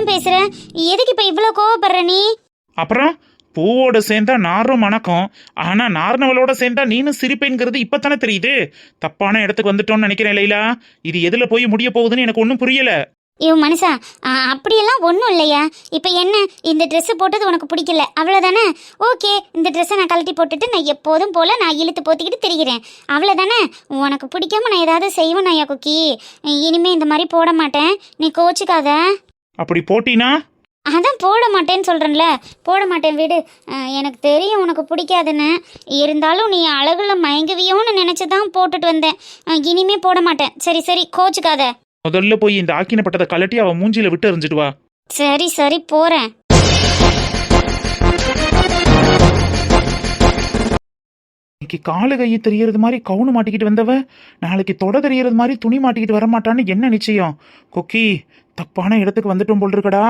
பேசுற எதுக்கு இப்ப இவ்வளவு கோவப்படுற நீ? அப்புறம் பூவோட சேர்ந்தா நாரும் மணக்கும், ஆனா நார்னவளோட சேர்ந்தா நீனும் சிரிப்பேங்கிறது இப்பதானே தெரியுது. தப்பான இடத்துக்கு வந்துட்டோம்னு நினைக்கிறேன் லைலா. இது எதுல போய் முடிய போகுதுன்னு எனக்கு ஒன்றும் புரியல. ஐயோ மனுஷா, அப்படியெல்லாம் ஒன்றும் இல்லையா. இப்போ என்ன, இந்த ட்ரெஸ்ஸு போட்டது உனக்கு பிடிக்கல அவ்வளோதானே? ஓகே, இந்த ட்ரெஸ்ஸை நான் கழட்டி போட்டுட்டு நான் எப்போதும் போல் நான் இழுத்து போத்திக்கிட்டு திரிகிறேன் அவ்வளோதானே. உனக்கு பிடிக்காம நான் ஏதாவது செய்வேன் ஐயா குக்கி. இனிமேல் இந்த மாதிரி போட மாட்டேன், நீ கோச்சிக்காத. அப்படி போட்டினா? அதான் போட மாட்டேன்னு சொல்கிறேன்ல, போட மாட்டேன் விடு. எனக்கு தெரியும் உனக்கு பிடிக்காதுன்னு, இருந்தாலும் நீ அழகுல மயங்குவியோன்னு நினச்சி தான் போட்டுட்டு வந்தேன். இனிமே போட மாட்டேன். சரி சரி, கோச்சிக்காத. முதல்ல போய் இந்த ஆக்கினப்பட்டதை கலட்டி அவன் மூஞ்சில விட்டு எறிஞ்சிட்டு வா. சரி சரி, போறேன். இன்னைக்கு காலு கையை தெரியறது மாதிரி கவுனு மாட்டிக்கிட்டு வந்தவ நாளைக்கு தொட தெரியறது மாதிரி துணி மாட்டிக்கிட்டு வர மாட்டான்னு என்ன நிச்சயம்? கொக்கி, தப்பான இடத்துக்கு வந்துட்டோம் போல் இருக்கடா.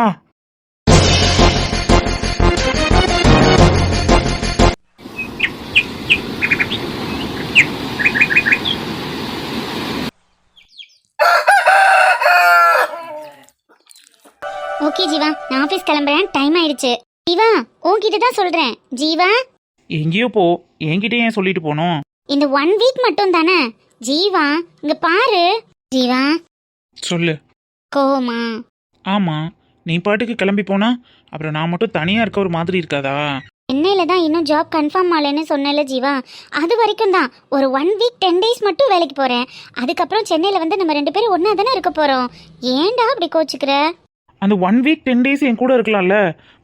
ஓகே ஜீவா, நான் ஆஃபீஸ் கிளம்புறேன், டைம் ஆயிடுச்சு. ஜீவா, உன்கிட்ட தான் சொல்றேன். ஜீவா, எங்கேயோ போ, என்கிட்ட ஏன் சொல்லிட்டு போனோம்? இந்த 1 வீக் மட்டும் தானே. ஜீவா, இங்க பாரு. ஜீவா, சொல்லு. கோமா? ஆமா, நீ பாட்டுக்கு கிளம்பி போனா அப்புறம் நான் மட்டும் தனியா இருக்க ஒரு மாதிரி இருக்காதா? சென்னையில தான் இன்னும் ஜாப் கன்ஃபார்ம் ஆகலைன்னு சொன்னல ஜீவா. அது வரைக்கும் தான் ஒரு 1 வீக் 10 டேஸ் மட்டும் வேலைக்கு போறேன். அதுக்கப்புறம் சென்னையில வந்து நம்ம 2 பேரும் ஒன்னா தானே இருக்க போறோம். ஏன்டா அப்படி கோச்சுக்கிற? அந்த 1 வீக் 10 டேஸ் என் கூட இருக்கலாம்ல.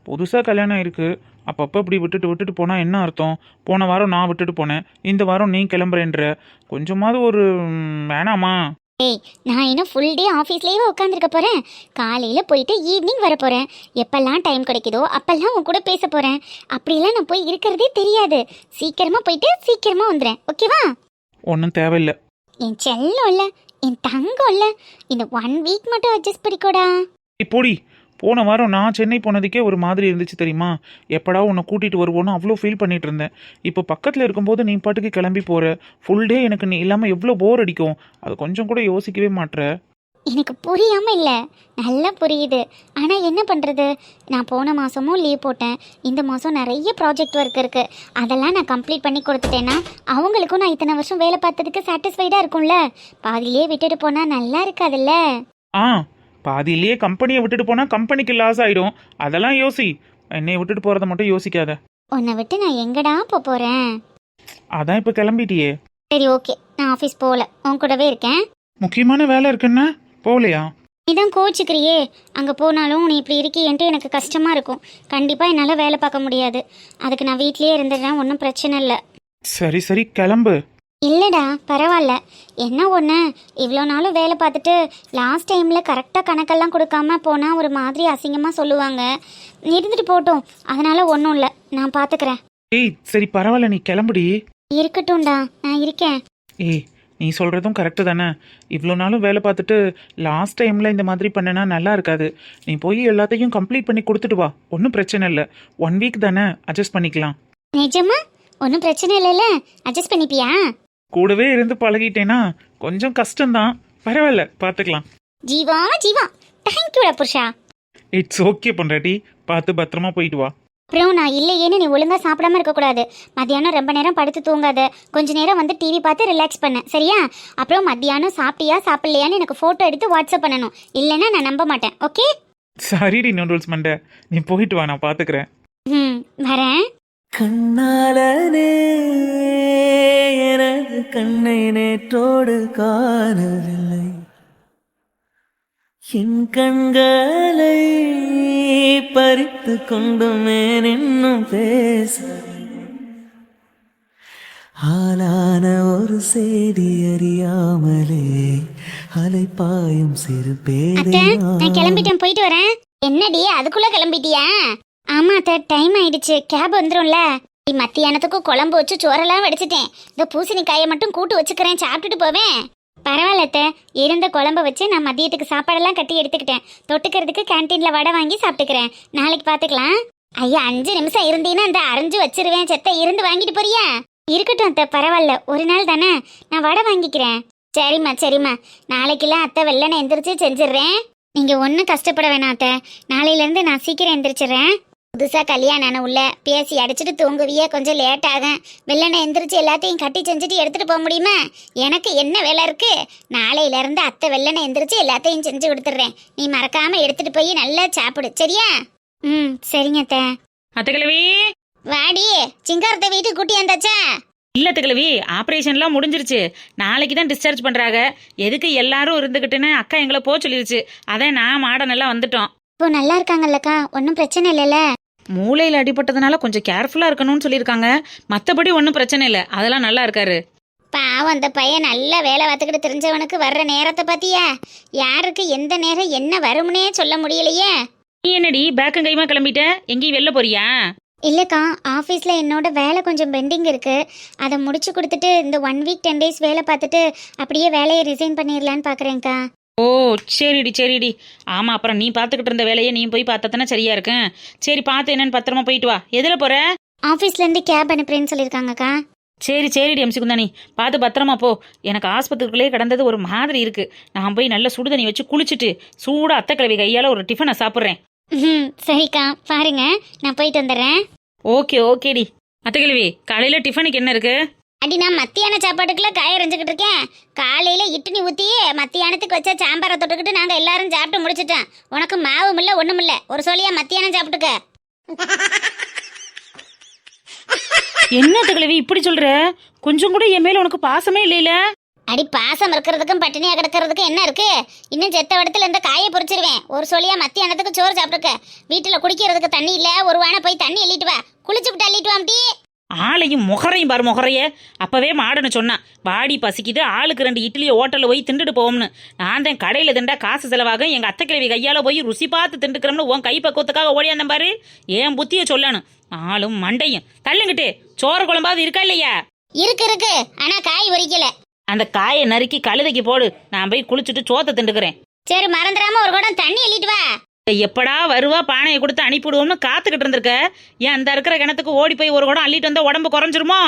புதுசாக கல்யாணம் இருக்கு, அப்பப்போ இப்படி விட்டுட்டு போனால் என்ன அர்த்தம்? போன வாரம் நான் விட்டுட்டு போனேன், இந்த வாரம் நீ கிளம்புறேன்ற. கொஞ்சமாவது ஒரு வேணாமா? ஏய், நான் இன்னும் ஃபுல் டே ஆஃபீஸ்லேயே உட்காந்துருக்க போகிறேன். காலையில் போயிட்டு ஈவினிங் வர போகிறேன். எப்பெல்லாம் டைம் கிடைக்குதோ அப்பெல்லாம் உன் கூட பேச போகிறேன். அப்படிலாம் நான் போய் இருக்கிறதே தெரியாது. சீக்கிரமாக போயிட்டு சீக்கிரமாக வந்துடுறேன், ஓகேவா? ஒன்றும் தேவையில்லை. என் செல்லம் இல்லை, என் தங்கம் இல்லை, இந்த 1 வீக் மட்டும் அட்ஜஸ்ட் பண்ணிக்கோடா. இப்போடி, போன வாரம் நான் சென்னை போனதுக்கே ஒரு மாதிரி இருந்துச்சு தெரியுமா? எப்படா உன்னை கூட்டிகிட்டு வருவோன்னு அவ்வளோ ஃபீல் பண்ணிட்டு இருந்தேன். இப்போ பக்கத்தில் இருக்கும்போது நீ பாட்டுக்கு கிளம்பி போகிற. ஃபுல் டே எனக்கு நீ இல்லாமல் எவ்வளோ போர் அடிக்கும். அது கொஞ்சம் கூட யோசிக்கவே மாட்ற. எனக்கு புரியாமல் இல்லை, நல்லா புரியுது. ஆனால் என்ன பண்ணுறது, நான் போன மாதமும் லீவ் போட்டேன். இந்த மாதம் நிறைய ப்ராஜெக்ட் ஒர்க் இருக்குது. அதெல்லாம் நான் கம்ப்ளீட் பண்ணி கொடுத்துட்டேன்னா அவங்களுக்கும் நான் இத்தனை வருஷம் வேலை பார்த்ததுக்கு சாட்டிஸ்ஃபைடாக இருக்கும்ல. பாதியிலே விட்டுட்டு போனால் நல்லா இருக்காதுல்ல. பாதியிலேயே கம்பெனியை விட்டுட்டு போனால் கம்பெனிக்கு லாஸ் ஆகிடும். அதெல்லாம் யோசி, என்னைய விட்டுட்டு போகிறத மட்டும் யோசிக்காத. உன்னை விட்டு நான் எங்கடா போகிறேன்? அதான் இப்போ கிளம்பிட்டியே. சரி ஓகே, நான் ஆஃபீஸ் போகல, உன் கூடவே இருக்கேன். முக்கியமான வேலை இருக்குன்னா போகலையா? நீ தான் கோச்சிக்கிறியே. அங்கே போனாலும் நீ இப்படி இருக்கியன்ட்டு எனக்கு கஷ்டமாக இருக்கும். கண்டிப்பாக என்னால் வேலை பார்க்க முடியாது. அதுக்கு நான் வீட்லேயே இருந்துடுறேன், ஒன்றும் பிரச்சனை இல்லை. சரி சரி, கிளம்பு. இல்லைடா, பரவாயில்ல. என்ன ஒன்று, இவ்வளோ நாளும் வேலை பார்த்துட்டு லாஸ்ட் டைமில் கரெக்டாக கணக்கெல்லாம் கொடுக்காம போனால் ஒரு மாதிரி அசிங்கமாக சொல்லுவாங்க. இருந்துட்டு போட்டோம், அதனால் ஒன்றும் இல்லை, நான் பார்த்துக்கிறேன். ஏய் சரி பரவாயில்ல, நீ கிளம்புடி. இருக்கட்டும்டா, நான் இருக்கேன். ஏய், நீ சொல்கிறதும் கரெக்டு தானே. இவ்வளோ நாளும் வேலை பார்த்துட்டு லாஸ்ட் டைமில் இந்த மாதிரி பண்ணனா நல்லா இருக்காது. நீ போய் எல்லாத்தையும் கம்ப்ளீட் பண்ணி கொடுத்துட்டு வா, ஒன்றும் பிரச்சனை இல்லை. 1 வீக் தானே, அட்ஜஸ்ட் பண்ணிக்கலாம். நிஜமா? ஒன்றும் பிரச்சனை இல்லைல்ல, அட்ஜஸ்ட் பண்ணிப்பியா? கூடவே இருந்து பழகிட்டேனா கொஞ்சம் கஷ்டம்தான், பரவாயில்ல, பார்த்துக்கலாம். ஜீவா ஜீவா, தேங்க்யூடா புருஷா. இட்ஸ் ஓகே பொண்டாட்டி, பார்த்து பத்திரமா போயிட்டு வா. அப்புறம் நான் இல்லையேன்னு நீ ஒழுங்காக சாப்பிடாம இருக்கக்கூடாது. மத்தியானம் ரொம்ப நேரம் படுத்து தூங்காத, கொஞ்ச நேரம் வந்து டிவி பார்த்து ரிலாக்ஸ் பண்ண, சரியா? அப்புறம் மத்தியானம் சாப்பிட்டியா சாப்பிட்லையான்னு எனக்கு ஃபோட்டோ எடுத்து வாட்ஸ்அப் பண்ணணும், இல்லைன்னா நான் நம்ப மாட்டேன், ஓகே? சரிடி நூடுல்ஸ் மண்டை, நீ போயிட்டு வா, நான் பார்த்துக்கிறேன். வரேன். கண்ணாலனே எனது கண்ணை நேற்றோடு காணவில்லை, என் கண்களை பறித்து கொண்டுமே இன்னும் பேச ஆளான ஒரு செய்தி அறியாமலே அலைப்பாயும் சிறு பேரை. நான் கிளம்பிட்டேன், போயிட்டு வரேன். என்னடி அதுக்குள்ள கிளம்பிட்டியா? ஆமா அத்தை, டைம் ஆயிடுச்சு, கேப் வந்துரும்ல. மத்தியானத்துக்கு குழம்பு வச்சு சோறெல்லாம் வடிச்சிட்டேன். இந்த பூசணிக்காயை மட்டும் கூட்டு வச்சுக்கிறேன், சாப்பிட்டுட்டு போவேன். பரவாயில்ல அத்தை, இருந்த குழம்ப வச்சு நான் மதியத்துக்கு சாப்பாடெல்லாம் கட்டி எடுத்துக்கிட்டேன். தொட்டுக்கிறதுக்கு கேன்டீன்ல வடை வாங்கி சாப்பிட்டுக்கிறேன். நாளைக்கு பாத்துக்கலாம். ஐயா 5 நிமிஷம் இருந்தீன்னா அந்த அரைஞ்சு வச்சிருவேன். செத்த இருந்து வாங்கிட்டு போறியா? இருக்கட்டும் அத்தை, பரவாயில்ல, ஒரு நாள் தானே, நான் வடை வாங்கிக்கிறேன். சரிம்மா சரிம்மா, நாளைக்கெல்லாம் அத்தை வெள்ளனை எந்திரிச்சு செஞ்சிடுறேன். நீங்க ஒன்றும் கஷ்டப்பட வேணாம் அத்தை, நாளையிலேருந்து நான் சீக்கிரம் எந்திரிச்சிடுறேன். புதுசாக கல்யாணம் உள்ள பேசி அடிச்சுட்டு தூங்குவியே, கொஞ்சம் லேட் ஆகும். வெள்ளனை எந்திரிச்சு எல்லாத்தையும் கட்டி செஞ்சுட்டு எடுத்துட்டு போக முடியுமா? எனக்கு என்ன வேலை இருக்கு? நாளையிலேருந்து அத்தை வெள்ளனை எந்திரிச்சு எல்லாத்தையும் செஞ்சு கொடுத்துட்றேன். நீ மறக்காம எடுத்துட்டு போய் நல்லா சாப்பிடு, சரியா? ம் சரிங்க அத்தை. அத்தை கிழவி, வாடி, சிங்காரத்தை வீட்டுக்கு கூட்டி வந்தாச்சா? இல்ல அத்தை கிழவி, ஆப்ரேஷன்லாம் முடிஞ்சிருச்சு. நாளைக்கு தான் டிஸ்சார்ஜ் பண்றாங்க. எதுக்கு எல்லாரும் இருந்துகிட்டுன்னு அக்கா எங்களை போக சொல்லிருச்சு. அதான் நான் மாடனெல்லாம் வந்துட்டோம். இப்போ நல்லா இருக்காங்கல்லக்கா? ஒன்றும் பிரச்சனை இல்லைல்ல? மூளையில் அடிபட்டதுனால கொஞ்சம் கேர்ஃபுல்லா இருக்கணும்னு சொல்லியிருக்காங்க. மற்றபடி ஒன்றும் பிரச்சனை இல்லை, அதெல்லாம் நல்லா இருக்காரு. பாவம், அந்த பையன் நல்ல வேலை பார்த்துக்கிட்டு தெரிஞ்சவனுக்கு வர்ற நேரத்தை பார்த்தியா? யாருக்கு எந்த நேரம் என்ன வரும்னே சொல்ல முடியலையே. நீ என்னடி பேக்கும் கைமா கிளம்பிட்ட? எங்கேயும் வெளில போறியா? இல்லைக்கா, ஆஃபீஸில் என்னோட வேலை கொஞ்சம் பெண்டிங் இருக்குது. அதை முடிச்சு கொடுத்துட்டு இந்த 1 வீக் 10 டேஸ் வேலை பார்த்துட்டு அப்படியே வேலையை ரிசைன் பண்ணிடலான்னு பார்க்குறேங்க்கா. ஓ சரிடி சரிடி. ஆமா, அப்புறம் நீ பார்த்துக்கிட்டு இருந்த வேலையை நீ போய் பார்த்தா சரியா இருக்கும். சரி, பார்த்து என்னன்னு பத்திரமா போயிட்டு வா. எதில் போற? ஆஃபீஸ்லேருந்து கேப் அனுப்புறேன்னு சொல்லியிருக்காங்கக்கா. சரி சரிடி எம்சி குந்தானி, பார்த்து பத்திரமா போ. எனக்கு ஆஸ்பத்திரிக்குள்ளே கிடந்தது ஒரு மாதிரி இருக்கு. நான் போய் நல்ல சுடுதண்ணி வச்சு குளிச்சுட்டு சூட அத்தை கிழவி கையால் ஒரு டிஃபனை சாப்பிட்றேன். சரிக்கா, பாருங்க, நான் போயிட்டு வந்துடுறேன். ஓகே ஓகேடி. அத்தை கிழவி, காலையில் டிஃபனுக்கு என்ன இருக்கு? அடி, நான் மத்தியான சாப்பாட்டுக்குள்ள காய அரைஞ்சிக்கிட்டு இருக்கேன். காலையில இட்லி ஊற்றி மத்தியானத்துக்கு வச்சா சாம்பாரை தொட்டுக்கிட்டு நாங்கள் எல்லாரும் சாப்பிட்டு முடிச்சிட்டோம். உனக்கு மாவும் இல்லை ஒன்றும் இல்லை, ஒரு சொல்லியா மத்தியானம் சாப்பிட்டுக்க. என்ன அத்தை கிழவி இப்படி சொல்ற? கொஞ்சம் கூட என் மேல உனக்கு பாசமே இல்லையில? அடி, பாசம் இருக்கிறதுக்கும் பட்டினியா கிடக்கிறதுக்கும் என்ன இருக்கு? இன்னும் செத்த இடத்துல இந்த காயை பொறிச்சிருவேன். ஒரு சொல்லியா மத்தியானத்துக்கு சோறு சாப்பிட்டுக்க. வீட்டில் குடிக்கிறதுக்கு தண்ணி இல்லை, ஒரு வானை போய் தண்ணி அள்ளிட்டு வா. குளிச்சு விட்டு அள்ளிட்டு வாம்டி. ஆளையும் முகரையும் பாரு முகரைய. அப்பவே மாடன்னு சொன்னான், வாடி பசிக்குது, ஆளுக்கு 2 இட்லியை ஹோட்டலில் போய் திண்டுட்டு போவோம்னு. நான் தான் கடையில் திண்டா காசு செலவாகும், எங்கள் அத்தை கிழவி கையால் போய் ருசி பார்த்து திண்டுக்கிறோம்னு உன் கை பக்குவத்துக்காக ஓடியாந்தேன் பாரு. ஏன் புத்தியை சொல்லணும். ஆளும் மண்டையும் தள்ளுங்கிட்டு. சோறு குழம்பாவது இருக்கா இல்லையா? இருக்கு இருக்கு, ஆனா காய் உரிக்கல. அந்த காயை நறுக்கி கழுதைக்கு போடு, நான் போய் குளிச்சுட்டு சோத்தை திண்டுக்கிறேன். சரி, மறந்துடாம ஒரு குடம் தண்ணி அள்ளிட்டு வா. எப்படா வருவா பானையை கொடுத்து அனுப்பிவிடுவோம்னு காத்துக்கிட்டு இருந்திருக்க. ஏன் அந்த இருக்கிற கிணத்துக்கு ஓடி போய் ஒரு குடம் அள்ளிட்டு வந்தா உடம்பு குறைஞ்சிருமோ?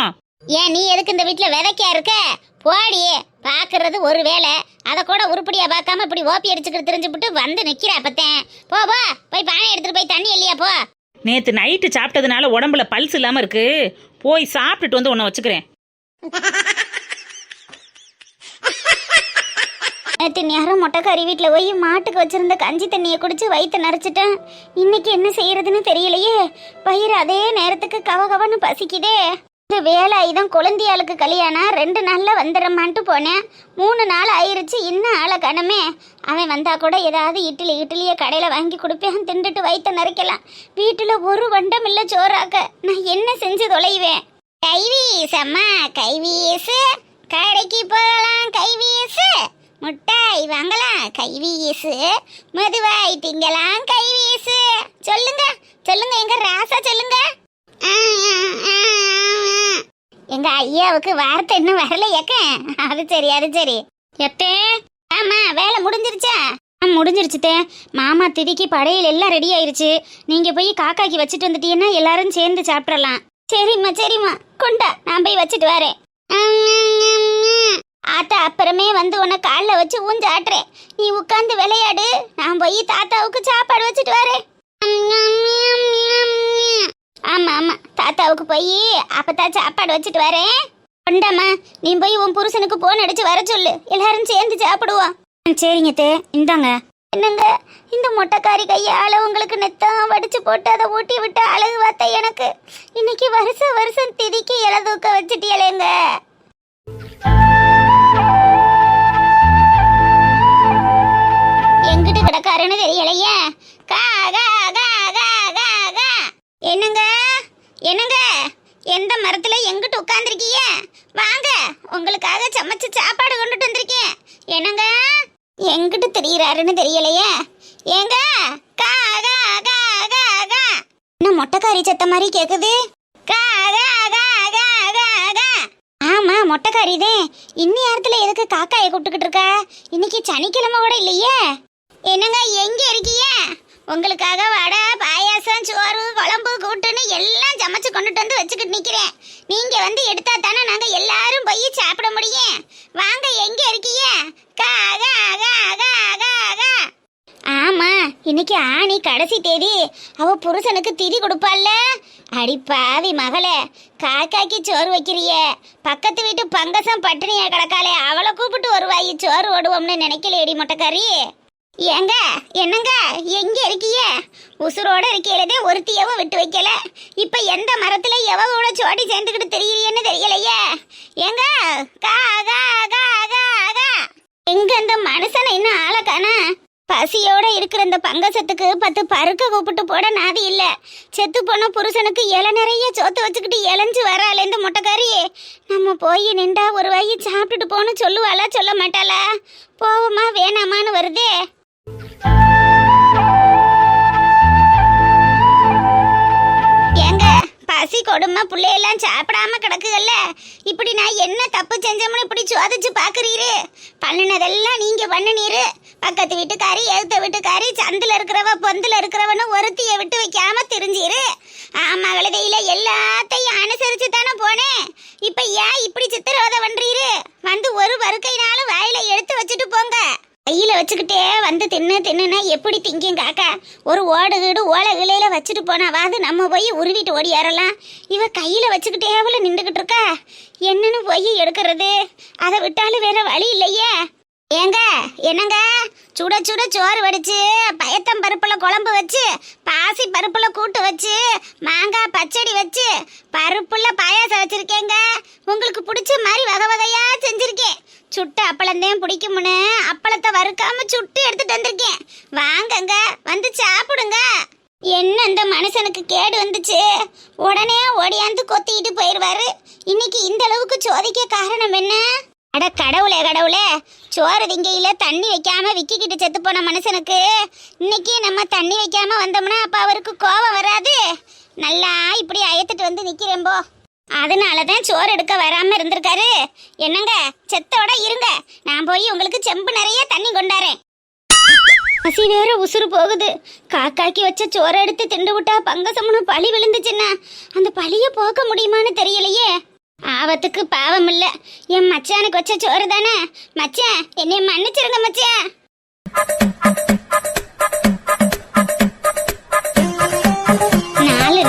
ஏன் நீ எதுக்கு இந்த வீட்டுல விதைக்கியா இருக்க? போடி, பாக்குறது ஒரு வேலை, அதை கூட உருப்படியா பார்க்காம இப்படி ஓப்பி அடிச்சுக்கிட்டு தெரிஞ்சுபிட்டு வந்து நிக்கிற. அப்பத்தேன் போ போ, போய் பானை எடுத்துட்டு போய் தண்ணி இல்லையா போ. நேத்து நைட்டு சாப்பிட்டதுனால உடம்புல பல்ஸ் இல்லாம இருக்கு. போய் சாப்பிட்டுட்டு வந்து உன்னை வச்சுக்கிறேன். நேற்று நேரம் மொட்டைக்காரி வீட்டில் போய் மாட்டுக்கு வச்சிருந்த கஞ்சி தண்ணியை குடிச்சு வயிற்று நரைச்சிட்டேன். இன்னைக்கு என்ன செய்யறதுன்னு தெரியலையே. பயிர் அதே நேரத்துக்கு கவகவன்னு பசிக்குதே. இந்த வேலை இதான் குழந்தையாளுக்கு கல்யாணம், 2 நாளில் வந்துடுறமான்ட்டு போனேன். 3 நாள் ஆயிருச்சு, இன்னும் ஆளை கணமே. அவன் வந்தா கூட ஏதாவது இட்லியை கடையில் வாங்கி கொடுப்பேன், திண்டுட்டு வயிற்று நரைக்கலாம். வீட்டில் ஒரு வண்டம் இல்லை சோறாக்க. நான் என்ன செஞ்சு தொலைவேன்? கைவீசம்மா கைவீசு, கடைக்கு போகலாம் கைவீசு, முட்டாய் வாங்கலாம் கைவீசு, மதுவாய் திங்கலாம் கைவீசு. சொல்லுங்க சொல்லுங்க, எங்க ராசா சொல்லுங்க. எங்க ஐயாவுக்கு வார்த்தை இன்னும் வரல ஏக்க. அது சரி அது சரி. எத்தே, ஆமா வேலை முடிஞ்சிருச்சா? முடிஞ்சிருச்சுத்தே. மாமா திதிக்கு படையல் எல்லாம் ரெடி ஆயிருச்சு. நீங்க போய் காக்காக்கி வச்சுட்டு வந்துட்டீங்கன்னா எல்லாரும் சேர்ந்து சாப்பிடலாம். சரிம்மா சரிம்மா, கொண்டா, நான் போய் வச்சுட்டு வரேன். ஆத்தா அப்புறமே வந்து உன்னை காலில் வச்சு ஊஞ்சாட்டுறேன். நீ உட்காந்து விளையாடு, நான் போய் தாத்தாவுக்கு சாப்பாடு வச்சுட்டு வரேன். ஆமா ஆமா, தாத்தாவுக்கு போய் அப்பதான் சாப்பாடு வச்சுட்டு வரேன். கொண்டாமா, நீ போய் உன் புருஷனுக்கு போன் அடிச்சு வர சொல்லு, எல்லாரும் சேர்ந்து சாப்பிடுவோம். சரிங்க தே, இந்தாங்க. என்னங்க, இந்த மொட்டைக்காரி கையால உங்களுக்கு நெத்தம் வடிச்சு போட்டு அதை ஊட்டி விட்டு அழகு வார்த்தை எனக்கு. இன்னைக்கு வருஷம் திதிக்கு இலதூக்க வச்சுட்டியலேங்க. எங்கிட்டு கிடக்காருன்னு தெரியலையே. கா கா கா கா கா கா. என்னங்க என்னங்க, எந்த மரத்துல எங்கிட்டு உட்கார்ந்துருக்கீங்க? வாங்க, உங்களுக்காக சமைச்சு சாப்பாடு கொண்டுட்டு வந்திருக்கேன். என்னங்க, எங்கிட்டு தெரியறாருன்னு தெரியலையே. ஏங்க, கா கா கா கா கா. என்ன மொட்டைக்காரி சத்த மாதிரி கேக்குது? கா கா கா கா கா கா. ஆமா மொட்டைக்காரிதே. இன்னி நேரத்துல எதுக்கு காக்காயை கூப்பிட்டுக்கிட்டு இருக்க? இன்னைக்கு சனிக்கிழமை கூட இல்லையே. என்னங்க எங்க இருக்கீங்க? உங்களுக்காக வடை பாயாசம் சோறு குழம்பு கூட்டுன்னு எல்லாம் சமைச்சு கொண்டுட்டு வந்து வச்சுக்கிட்டு நிக்கிறேன். நீங்க வந்து எடுத்தா தானே நாங்க எல்லாரும் போய் சாப்பிட முடியும். வாங்க எங்க இருக்கீங்க? கா கா கா கா கா கா. ஆமா இன்னைக்கு ஆணி கடைசி தேதி. அவ புருஷனுக்கு திதி கொடுப்பாள்ல. அடி பாவி மகளே, காக்காய்க்கு சோறு வைக்கிறிய, பக்கத்து வீட்டு பங்கசம் பட்டினியா கிடக்காளே, அவளை கூப்பிட்டு வருவாயி சோறு ஓடுவோம்னு நினைக்கலையடி மொட்டைக்காரி. ஏங்க என்னங்க எங்க இருக்கீங்க? உசுரோட இருக்கையிலதே ஒருத்தியவும் விட்டு வைக்கல. இப்ப எந்த மரத்துல எவ கூட சோடி சேர்ந்துக்கிட்டு தெரியலையேன்னு தெரியலையே. ஏங்க கா கா கா கா கா. எங்க அந்த மனுஷனை இன்னும் ஆளை காணா? பசியோட இருக்கிற இந்த பங்கசத்துக்கு 10 பருக்க கூப்பிட்டு போட நாதி இல்ல. செத்து போன புருஷனுக்கு இலை நிறைய சோத்து வச்சுக்கிட்டு இளைஞ்சு வராளே இந்த மொட்டைக்காரி. நம்ம போய் நின்றா ஒரு வாயி சாப்பிட்டுட்டு போன்னு சொல்லுவாளா சொல்ல மாட்டாளா? போவோமா வேணாமான்னு வருதே. ஏங்க பசி கொடுமை பிள்ளையெல்லாம் சாப்பிடாம கிடக்குகள்ல. இப்படி நான் என்ன தப்பு செஞ்சோம்னு இப்படி சோதிச்சு பாக்குறீரு? பண்ணினதெல்லாம் நீங்க பண்ணுனீரு. பக்கத்து வீட்டுக்காரி எழுத்த வீட்டுக்காரி சந்தில இருக்கிறவ பொந்துல இருக்கிறவனு ஒருத்திய விட்டு வைக்காம தெரிஞ்சிரு. மகளதையில எல்லாத்தையும் அனுசரிச்சு தானே போனேன். இப்ப ஏன் இப்படி சித்திரவதை பண்றீரு? வந்து ஒரு வருக்கைனாலும் வாயில எடுத்து வச்சுட்டு போங்க. கையில வச்சுக்கிட்டே வந்து தின்னுனா எப்படி திங்கும் காக்கா? ஒரு ஓடு வீடு ஓலை இலையில வச்சுட்டு போனாவாது நம்ம போய் உருவிட்டு ஓடி ஏறலாம். இவ கையில வச்சுக்கிட்டே நின்றுகிட்டு இருக்கா. என்னன்னு போய் எடுக்கிறது? அதை விட்டாலும் வேற வழி இல்லையே. ஏங்க என்னங்க சுட சுட சோறு வடிச்சு பயத்தம் பருப்புல குழம்பு வச்சு பாசி பருப்புல கூட்டு வச்சு மாங்காய் பச்சடி வச்சு பருப்புல பாயாசம் வச்சிருக்கேங்க. உங்களுக்கு பிடிச்ச மாதிரி வகை வகையா செஞ்சிருக்கேன். சுட்டு அப்பளந்தான் பிடிக்கும்னு அப்பளத்தை வறுக்காம சுட்டு எடுத்துட்டு வந்திருக்கேன். வாங்கங்க வந்து சாப்பிடுங்க. என்ன இந்த மனுஷனுக்கு கேடு வந்துச்சு? உடனே ஓடியாந்து கொத்திக்கிட்டு போயிடுவாரு. இன்னைக்கு இந்த அளவுக்கு சோதிக்க காரணம் என்ன? அட கடவுளே கடவுளே, சோறு திங்கையில தண்ணி வைக்காம விக்கிக்கிட்டு செத்து போன மனுஷனுக்கு இன்னைக்கு நம்ம தண்ணி வைக்காம வந்தோம்னா அப்ப அவருக்கு கோபம் வராது? நல்லா இப்படி அயத்துட்டு வந்து நிக்கிறேன்போ. அதனாலதான் சோறு எடுக்க வராம இருந்திருக்காரு. என்னங்க செத்தோட இருங்க, நான் போய் உங்களுக்கு செம்பு நிறைய தண்ணி கொண்டாரேன். பசி வேற உசுறு போகுது. காக்காக்கி வச்ச சோறை எடுத்து திண்டு விட்டா பங்கசம்னு பழி விழுந்துச்சுன்னா அந்த பழிய போக்க முடியுமான்னு தெரியலையே. ஆபத்துக்கு பாவம் இல்ல, என் மச்சானுக்கு வச்ச சோறு தானே. மச்சான் என்னை மன்னிச்சிருங்க மச்சான்.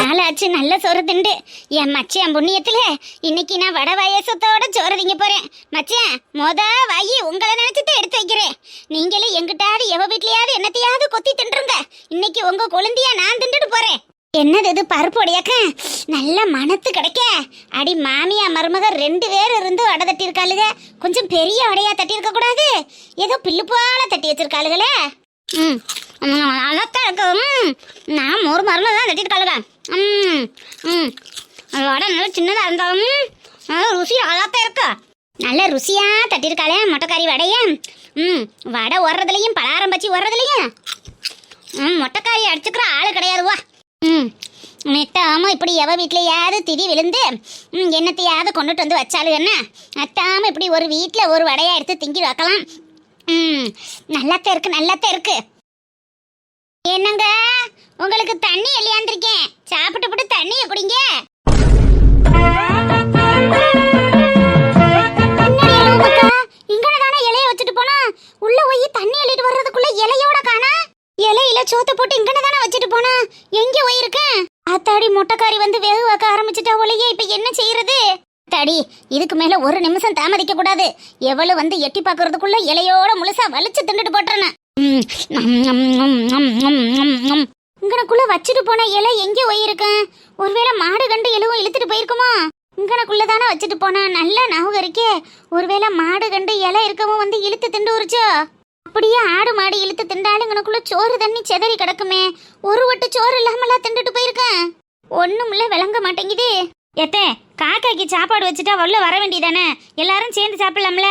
நாள் ஆச்சு நல்ல சோறு திண்டு. என் மச்சான் புண்ணியத்துல இன்னைக்கு நான் வடை பாயாசத்தோட சோறு திங்க போறேன். மச்சான் வாயி உங்களை நினைச்சுட்டு எடுத்து வைக்கிறேன். நீங்களே எங்கிட்டாவது எவ வீட்லயாவது என்னத்தையாவது கொத்தி தின்றுங்க. இன்னைக்கு உங்க கொழுந்தியா நான் திண்டுட்டு போறேன். என்னது இது பருப்பொடியாக்க நல்ல மனத்து கிடைக்க. அடி மாமியா மருமக 2 பேர் இருந்து வடை தட்டி இருக்காளுங்க. கொஞ்சம் பெரிய வடையா தட்டி இருக்க கூடாது, ஏதோ பில்லு போல தட்டி வச்சிருக்காளுகளே. அழக்கா இருக்கு. நான் ஒரு மருமக தான் தட்டிருக்காளுங்க. வடை நல்லா சின்னதா இருந்தாலும் ருசி அழகா இருக்கா. நல்ல ருசியா தட்டிருக்காளே மொட்டைக்காரி வடைய. வடை ஓடுறதுலையும் பலாரம் பச்சி ஓடுறதுலையும் மொட்டைக்காரி அடிச்சுக்கிற ஆளு கிடையாதுவா. நெட்டாம இப்படி எவ வீட்லையாவது திதி விழுந்து என்னத்தையாவது கொண்டுட்டு வந்து வச்சாலும் என்ன நெட்டாம இப்படி ஒரு வீட்டுல ஒரு வடையா எடுத்து திங்கி வைக்கலாம். நல்லாத்தான் இருக்கு நல்லாத்தான் இருக்கு. என்னங்க உங்களுக்கு தண்ணி இல்லையாந்திருக்கேன், சாப்பிட்டு போட்டு தண்ணிய குடிங்க. இங்கதானே இலைய வச்சுட்டு போனா, உள்ள போய் தண்ணி அள்ளிட்டு வர்றதுக்குள்ள இலையோட காணா. இலையில சோத்த போட்டு இங்கதானே வச்சுட்டு போனா, எங்க போயிருக்கேன்? அத்தாடி மொட்டைக்காரி வந்து வேக வைக்க ஆரம்பிச்சுட்டா ஒலையே. இப்ப என்ன செய்யறது? தாடி இதுக்கு மேல ஒரு நிமிஷம் தாமதிக்க கூடாது. எவ்வளவு வந்து எட்டி பாக்குறதுக்குள்ள இலையோட முழுசா வலிச்சு தின்னுட்டு போட்டுறேன். இங்கனக்குள்ள வச்சுட்டு போன இலை எங்க போயிருக்கேன்? ஒருவேளை மாடு கண்டு எலுவும் இழுத்துட்டு போயிருக்குமா? இங்கனக்குள்ளதானே வச்சுட்டு போனா. நல்ல ஞாபகம் இருக்கே. ஒருவேளை மாடு கண்டு இலை இருக்கவும் வந்து இழுத்து திண்டு உரிச்சோ? அப்படியே ஆடு மாடு இழுத்து திண்டாலும் இங்கனக்குள்ள சோறு தண்ணி செதறி கிடக்குமே. ஒரு வட்டு சோறு இல்லாமலாம் திண்டுட்டு போயிருக்கேன். ஒண்ணுமில்ல விளங்க மாட்டேங்குது. எத்தே காக்காய்க்கு சாப்பாடு வச்சுட்டா உள்ள வர வேண்டியதானே, எல்லாரும் சேர்ந்து சாப்பிடலாம்ல.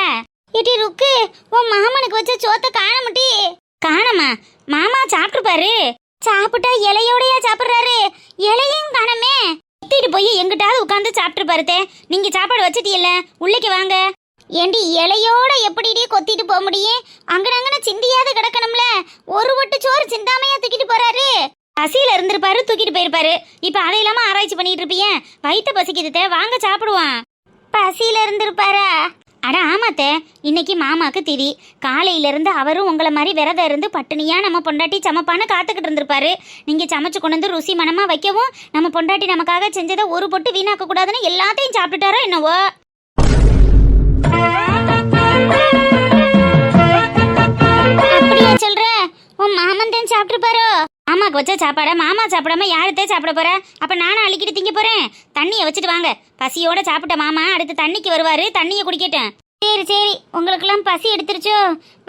ஏட்டி ருக்கு, உன் மாமனுக்கு வச்ச சோத்த காணமுட்டி. காணமா? மாமா சாப்பிட்டு பாரு. சாப்பிட்டா இலையோடையா சாப்பிடுறாரு, இலையும் காணமே. கொத்திட்டு போய் எங்கிட்டாவது உட்காந்து சாப்பிட்டு பாருத்தே. நீங்க சாப்பாடு வச்சிட்டீல்ல, உள்ளேக்கு வாங்க. ஏண்டி இலையோட எப்படிடி கொத்திட்டு போக முடியும்? அங்கன சிந்தியாவது கிடக்கணும்ல. ஒரு வட்டு சோறு சிந்தாமையா தூக்கிட்டு போறாரு. பசியில இருந்திருப்பாரு, தூக்கிட்டு போயிருப்பாரு. இப்ப அதை இல்லாம ஆராய்ச்சி பண்ணிட்டு இருப்பீங்க. வயிற்று பசிக்குதுத்தே, வாங்க சாப்பிடுவான். பசியில இருந்திருப்பாரா? அட ஆமாத்தே, இன்னைக்கு மாமாக்கு திதி. காலையில இருந்து அவரும் உங்களை மாதிரி விரதம் இருந்து பட்டினியா நம்ம பொண்டாட்டி சமைப்பான்னு காத்துக்கிட்டு இருந்திருப்பாரு. நீங்க சமைச்சு கொண்டு வந்து ருசி மனமா வைக்கவும் நம்ம பொண்டாட்டி நமக்காக செஞ்சதை ஒரு பொட்டு வீணாக்க கூடாதுன்னு எல்லாத்தையும் சாப்பிட்டுட்டாரோ என்னவோ. அப்படியா சொல்ற? உன் மாமன் தான் சாப்பிட்டுருப்பாரோ? மாமாக்கு வச்ச சாப்பாட மாமா சாப்பிடாம யாருத்தே சாப்பிட போற? அப்ப நானும் அள்ளிக்கிட்டு திங்க போறேன். தண்ணியை வச்சுட்டு வாங்க. பசியோட சாப்பிட்ட மாமா அடுத்து தண்ணிக்கு வருவாரு, தண்ணியை குடிக்கட்டும். சரி சரி, உங்களுக்கெல்லாம் பசி எடுத்துருச்சோ?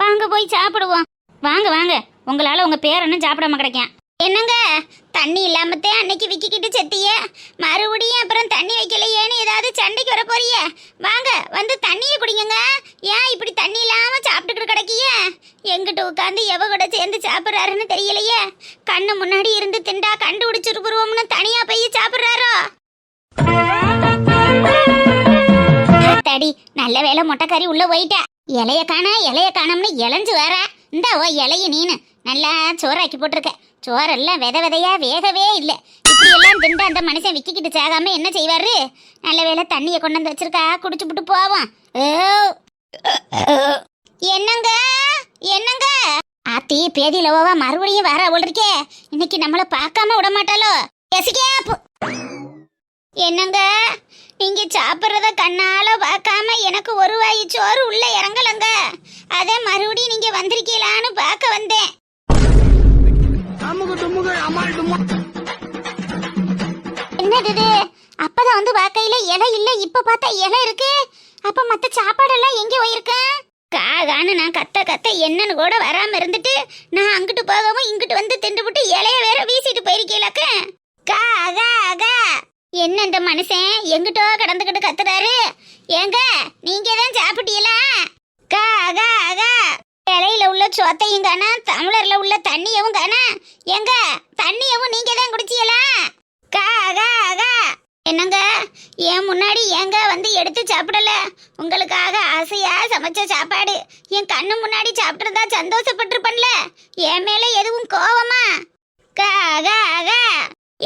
வாங்க போய் சாப்பிடுவோம். வாங்க வாங்க, உங்களால உங்க பேரனும் சாப்பிடாம கிடைக்கேன். என்னங்க, தண்ணி இல்லாமத்தே அன்னைக்கு விக்கிக்கிட்டு செத்திய, மறுபடியும் அப்புறம் தண்ணி வைக்கலையேன்னு ஏதாவது சண்டைக்கு வர போறிய? வாங்க வந்து தண்ணியை குடிங்க. ஏன் இப்படி தண்ணி இல்லாம சாப்பிட்டுக்கிட்டு கிடக்கிய? எங்கிட்ட உட்காந்து எவ கூட சேர்ந்து சாப்பிட்றாருன்னு தெரியலையே. கண்ணு முன்னாடி இருந்து திண்டா கண்டுபிடிச்சிருப்போம்னு தனியா போய் சாப்பிட்றாரோ? தடி நல்ல வேலை மொட்டைக்காரி உள்ள போயிட்ட. இலைய காணோம்னு இளைஞ்சு வேற. இந்த ஓ இலைய நீனு நல்லா சோறாக்கி போட்டிருக்க. சோறெல்லாம் வித விதையா வேகவே இல்லை. இப்படி எல்லாம் திண்டு அந்த மனுஷன் விக்கிக்கிட்டு சாகாம என்ன செய்வாரு? நல்ல வேலை தண்ணியை கொண்டு வந்து வச்சிருக்கா, குடிச்சு விட்டு போவோம். என்னங்க என்னங்க, ஆத்தி பேதியிலவா மறுபடியும் வர அவள் இருக்கே. இன்னைக்கு நம்மள பார்க்காம விட மாட்டாளோ? என்னங்க, நீங்க சாப்பிட்றத கண்ணால பார்க்காம எனக்கு ஒரு வாய் சோறு உள்ள இறங்கலங்க. அதே மறுபடியும் நீங்க வந்திருக்கீங்களான்னு பார்க்க வந்தேன். என்னது அப்பதான் வந்து பார்க்கையில இலை இல்ல, இப்ப பார்த்தா இலை இருக்கு. அப்ப மத்த சாப்பாடெல்லாம் எங்க போயிருக்கு? காகான்னு நான் கத்த என்னன்னு கூட வராம இருந்துட்டு நான் அங்கிட்டு போகவும் இங்கிட்டு வந்து திண்டுபிட்டு இலைய வேற வீசிட்டு போயிருக்கீங்களாக்க. கா என்ன இந்த மனுஷன் எங்கிட்டோ கடந்துகிட்டு கத்துறாரு? ஏங்க நீங்க தான் சாப்பிட்டீங்களா? கா இலையில உள்ள சோத்தையும் காணா, தமிழர்ல உள்ள தண்ணியவும் காணா. எங்க தண்ணியவும் நீங்க தான் குடிச்சீங்களா? கா என்னங்க என் முன்னாடி ஏங்க வந்து எடுத்து சாப்பிடல? உங்களுக்காக ஆசையா சமைச்ச சாப்பாடு என் கண்ணு முன்னாடி சாப்பிட்டுருந்தா சந்தோஷப்பட்டிருப்பேன்ல. என் மேல எதுவும் கோவமா? கா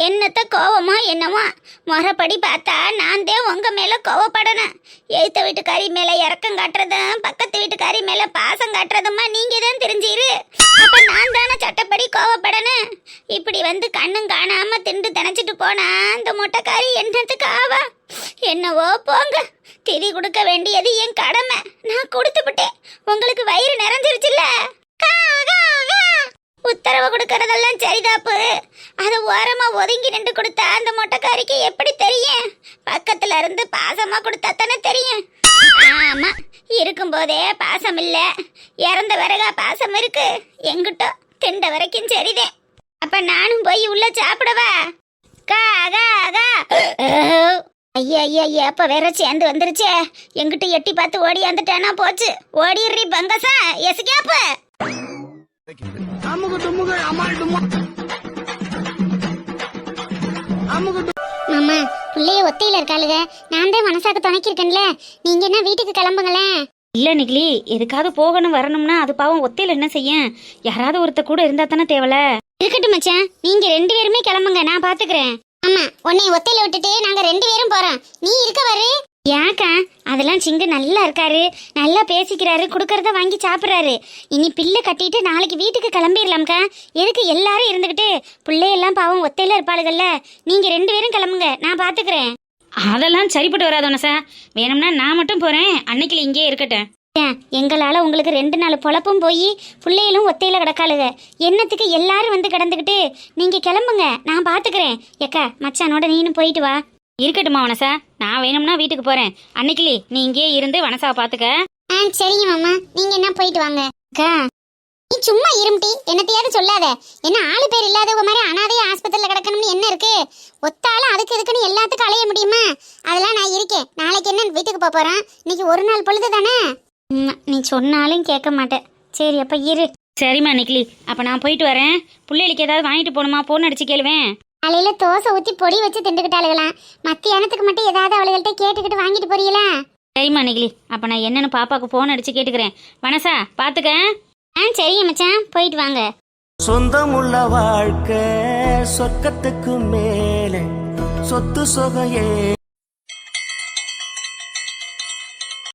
என்னத்த கோவமோ என்னமோ, முறைப்படி பார்த்தா நான் தான் உங்க மேல கோவப்படணும். எழுத்த வீட்டுக்காரி மேல இறக்கம் காட்டுறதும் பக்கத்து வீட்டுக்காரி மேல பாசம் காட்டுறதுமா நீங்க தான் தெரிஞ்சீரு. அப்ப நான் தானே சட்டப்படி கோவப்படணும். இப்படி வந்து கண்ணும் காணாம திண்டு திணைச்சிட்டு போனா அந்த மொட்டைக்காரி என்னத்துக்கு ஆவா? என்னவோ போங்க, திதி கொடுக்க வேண்டியது என் கடமை. நான் கொடுத்துவிட்டேன். உங்களுக்கு வயிறு நிறைஞ்சிருச்சுல்ல. உத்தரவு கொடுக்கறதெல்லாம் சரிதாப்பு. அதை ஓரமா ஒதுங்கி நின்று கொடுத்தா அந்த மொட்டைக்காரிக்கு எப்படி தெரியும்? பக்கத்துல இருந்து பாசமா கொடுத்தா தானே தெரியும். ஆமா, இருக்கும் போதே பாசம் இல்ல, இறந்த பிறகா பாசம் இருக்கு. எங்கிட்டோ திண்ட வரைக்கும் சரிதே. அப்ப நானும் போய் உள்ள சாப்பிடவா? ஐயா அப்ப வேற சேர்ந்து வந்துருச்சே. எங்கிட்ட எட்டி பார்த்து ஓடியாந்துட்டானா போச்சு. ஓடிடுறி பங்கசா எசுக்காப்பு. மாமா பிள்ளைய ஒத்தையில இருக்காளுங்க. நான் தான் மனசாக்க துணைக்கிருக்கேன்ல. நீங்க என்ன வீட்டுக்கு கிளம்புங்களேன். இல்ல நிகிலி, எதுக்காவது போகணும் வரணும்னா அது பாவம் ஒத்தையில என்ன செய்ய? யாராவது ஒருத்த கூட இருந்தா தானே தேவல. இருக்கட்டும் மச்சான், நீங்க 2 பேருமே கிளம்புங்க, நான் பாத்துக்கிறேன். ஆமா, உன்னை ஒத்தையில விட்டுட்டு நாங்க 2 பேரும் போறோம். நீ இருக்க வரு. ஏக்கா, அதெல்லாம் சிங்கு நல்லா இருக்காரு, நல்லா பேசிக்கிறாரு, கொடுக்கறத வாங்கி சாப்பிட்றாரு. இனி பிள்ளை கட்டிட்டு நாளைக்கு வீட்டுக்கு கிளம்பிடலாம்க்கா. எதுக்கு எல்லாரும் இருந்துக்கிட்டு? பிள்ளையெல்லாம் பாவம் ஒத்தையில இருப்பாளுகள்ல. நீங்க 2 பேரும் கிளம்புங்க, நான் பாத்துக்கிறேன். அதெல்லாம் சரிப்பட்டு வராதோன சார். வேணும்னா நான் மட்டும் போறேன், அன்னைக்கு இங்கே இருக்கட்டும். எங்களால உங்களுக்கு 2 நாள் பொழப்பும் போய் பிள்ளைகளும் ஒத்தையில கிடக்காளுக. என்னத்துக்கு எல்லாரும் வந்து கிடந்துக்கிட்டு? நீங்க கிளம்புங்க, நான் பாத்துக்கிறேன். ஏக்கா மச்சானோட நீனும் போயிட்டு வா. இருக்கட்டுமா வனசா, நான் வேணும்னா வீட்டுக்கு போறேன். அன்னைக்கு நீ இங்கே இருந்து வனசாவை பாத்துக்க. சரிங்க மாமா, நீங்க என்ன போயிட்டு வாங்க. அக்கா நீ சும்மா இரும்டி, என்னத்தையாவது சொல்லாத. என்ன ஆளு பேர் இல்லாதவங்க மாதிரி அனாதைய ஆஸ்பத்திரியில கிடக்கணும்னு என்ன இருக்கு? ஒத்தாலும் அதுக்கு இதுக்குன்னு எல்லாத்துக்கும் அலைய முடியுமா? அதெல்லாம் நான் இருக்கேன். நாளைக்கு என்ன வீட்டுக்கு போறேன். இன்னைக்கு ஒரு நாள் பொழுது தானே. நீ சொன்னாலும் கேட்க மாட்டேன். சரி அப்ப இரு. சரிம்மா நிக்கிலி, அப்ப நான் போயிட்டு வரேன். பிள்ளைகளுக்கு ஏதாவது வாங்கிட்டு போகணுமா? போன் அடிச்சு கேளுவேன். காலையில தோசை ஊற்றி பொடி வச்சு திண்டுக்கிட்டாளுகளாம். மத்தியானத்துக்கு மட்டும் ஏதாவது அவளுகள்ட்ட கேட்டுக்கிட்டு வாங்கிட்டு போறீங்களா? சரிம்மா நெகிழி, அப்போ நான் என்னன்னு பாப்பாவுக்கு ஃபோன் அடிச்சு கேட்டுக்கிறேன். வனசா பார்த்துக்க. சரிங்க மச்சான், போயிட்டு வாங்க. சொந்தமுள்ள வாழ்க்கை சொர்க்கத்துக்கு மேலே சொத்து சொகையே